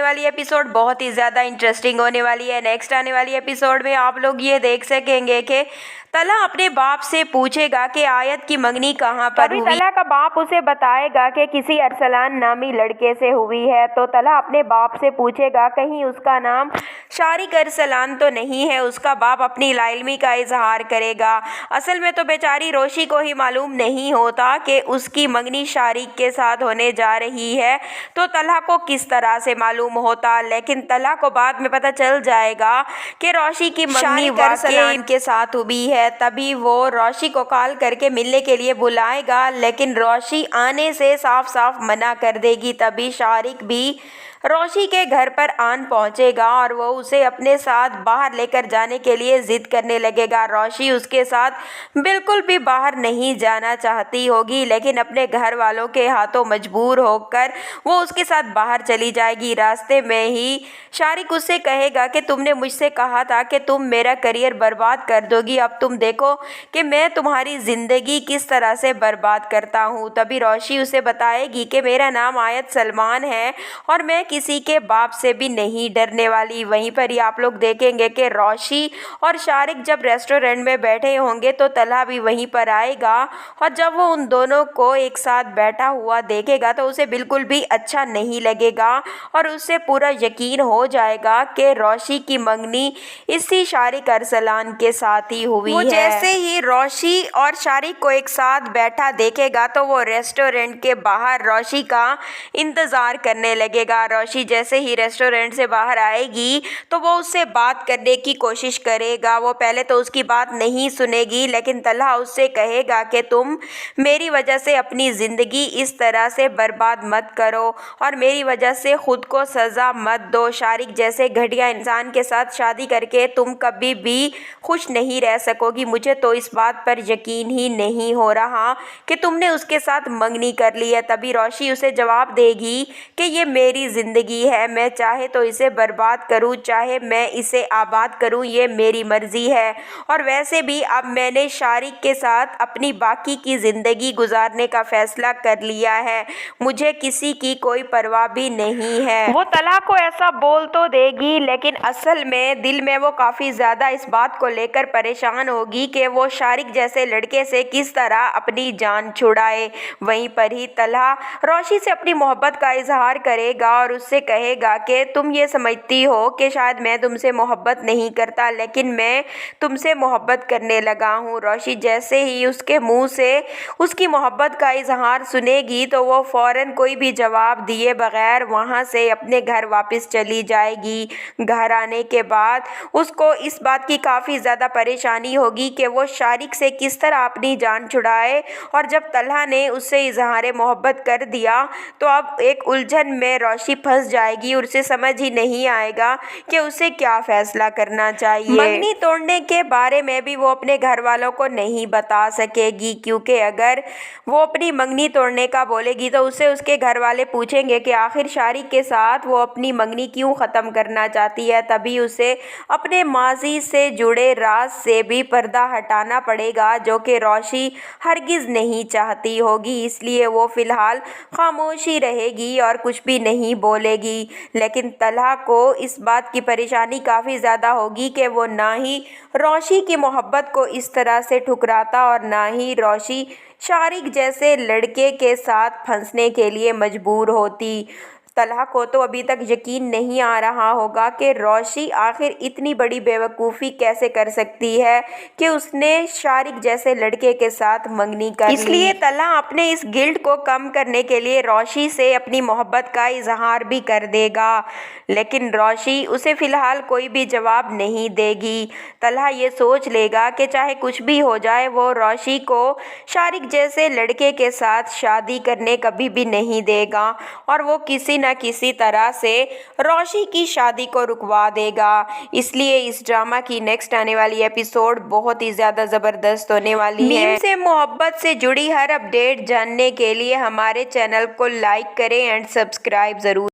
वाली एपिसोड बहुत ही ज़्यादा इंटरेस्टिंग होने वाली है। नेक्स्ट आने वाली एपिसोड में आप लोग ये देख सकेंगे कि तला अपने बाप से पूछेगा कि आयत की मंगनी कहाँ पर हुई। तला का बाप उसे बताएगा कि किसी अरसलान नामी लड़के से हुई है। तो तला अपने बाप से पूछेगा कहीं उसका नाम शारिक अरसलान तो नहीं है। उसका बाप अपनी लाइल्मी का इजहार करेगा। असल में तो बेचारी रोशी को ही मालूम नहीं होता कि उसकी मंगनी शारिक के साथ होने जा रही है। तो तला को किस तरह से मालूम होता, लेकिन तला को बाद में पता चल जाएगा कि रोशी की मंगनी वाकई इनके साथ हुई है। तभी वो रोशी को कॉल करके मिलने के लिए बुलाएगा, लेकिन रोशी आने से साफ साफ मना कर देगी। तभी शारिक भी रोशी के घर पर आन पहुंचेगा और वो उसे अपने साथ बाहर लेकर जाने के लिए जिद करने लगेगा। रोशी उसके साथ बिल्कुल भी बाहर नहीं जाना चाहती होगी, लेकिन अपने घर वालों के हाथों मजबूर होकर वो उसके साथ बाहर चली जाएगी। रास्ते में ही शारिक उससे कहेगा कि तुमने मुझसे कहा था कि तुम मेरा करियर बर्बाद कर दोगी, अब तुम देखो कि मैं तुम्हारी ज़िंदगी किस तरह से बर्बाद करता हूँ। तभी रोशी उसे बताएगी कि मेरा नाम आयत सलमान है और मैं किसी के बाप से भी नहीं डरने वाली। वहीं पर ही आप लोग देखेंगे कि रोशी और शारिक जब रेस्टोरेंट में बैठे होंगे तो तला भी वहीं पर आएगा और जब वो उन दोनों को एक साथ बैठा हुआ देखेगा तो उसे बिल्कुल भी अच्छा नहीं लगेगा और उससे पूरा यकीन हो जाएगा कि रोशी की मंगनी इसी शारिक अरसलान के साथ ही हुई है। जैसे ही रोशी और शारिक को एक साथ बैठा देखेगा तो वो रेस्टोरेंट के बाहर रोशी का इंतज़ार करने लगेगा। रोशी जैसे ही रेस्टोरेंट से बाहर आएगी तो वो उससे बात करने की कोशिश करेगा। वो पहले तो उसकी बात नहीं सुनेगी, लेकिन तलहा उससे कहेगा कि तुम मेरी वजह से अपनी ज़िंदगी इस तरह से बर्बाद मत करो और मेरी वजह से ख़ुद को सज़ा मत दो। शारिक जैसे घटिया इंसान के साथ शादी करके तुम कभी भी खुश नहीं रह सकोगी। मुझे तो इस बात पर यकीन ही नहीं हो रहा कि तुमने उसके साथ मंगनी कर ली है। तभी रोशी उसे जवाब देगी कि ये मेरी ज़िंदगी है, मैं चाहे तो इसे बर्बाद करूं, चाहे मैं इसे आबाद करूं, ये मेरी मर्ज़ी है। और वैसे भी अब मैंने शारिक के साथ अपनी बाकी की ज़िंदगी गुजारने का फ़ैसला कर लिया है, मुझे किसी की कोई परवाह भी नहीं है। वो तला को ऐसा बोल तो देगी, लेकिन असल में दिल में वो काफ़ी ज़्यादा इस बात को लेकर परेशान होगी कि वो शारिक जैसे लड़के से किस तरह अपनी जान छुड़ाए। वहीं पर ही तलहा रोशी से अपनी मोहब्बत का इजहार करेगा और उससे कहेगा कि तुम ये समझती हो कि शायद मैं तुमसे मोहब्बत नहीं करता, लेकिन मैं तुमसे मोहब्बत करने लगा हूँ। रोशी जैसे ही उसके मुंह से उसकी मोहब्बत का इजहार सुनेगी तो वो फ़ौरन कोई भी जवाब दिए बगैर वहाँ से अपने घर वापस चली जाएगी। घर आने के बाद उसको इस बात की काफ़ी ज़्यादा परेशानी होगी कि वो शारिक से किस तरह अपनी जान छुड़ाए, और जब तलहा ने उससे इजहार मोहब्बत कर दिया तो अब एक उलझन में रोशी फंस जाएगी और उसे समझ ही नहीं आएगा कि उसे क्या फैसला करना चाहिए। मंगनी तोड़ने के बारे में भी वो अपने घर वालों को नहीं बता सकेगी, क्योंकि अगर वो अपनी मंगनी तोड़ने का बोलेगी तो उसे उसके घर वाले पूछेंगे कि आखिर शारिक के साथ वो अपनी मंगनी क्यों ख़त्म करना चाहती है। तभी उसे अपने माजी से जुड़े राज से भी पर्दा हटाना पड़ेगा, जो कि रोशी हरगिज़ नहीं चाहती होगी। इसलिए वो फ़िलहाल खामोशी रहेगी और कुछ भी नहीं बोलेगी। लेकिन तलहा को इस बात की परेशानी काफ़ी ज़्यादा होगी कि वो ना ही रोशी की मोहब्बत को इस तरह से ठुकराता और ना ही रोशी शारिक जैसे लड़के के साथ फंसने के लिए मजबूर होती। तलहा को तो अभी तक यकीन नहीं आ रहा होगा कि रोशी आखिर इतनी बड़ी बेवकूफ़ी कैसे कर सकती है कि उसने शारिक जैसे लड़के के साथ मंगनी कर ली। इसलिए तलहा अपने इस गिल्ट को कम करने के लिए रोशी से अपनी मोहब्बत का इजहार भी कर देगा, लेकिन रोशी उसे फ़िलहाल कोई भी जवाब नहीं देगी। तलहा ये सोच लेगा कि चाहे कुछ भी हो जाए वो रोशी को शारिक जैसे लड़के के साथ शादी करने कभी भी नहीं देगा और वो किसी न किसी तरह से रोशी की शादी को रुकवा देगा। इसलिए इस ड्रामा की नेक्स्ट आने वाली एपिसोड बहुत ही ज़्यादा ज़बरदस्त होने वाली है। मीम से मोहब्बत से जुड़ी हर अपडेट जानने के लिए हमारे चैनल को लाइक करें एंड सब्सक्राइब ज़रूर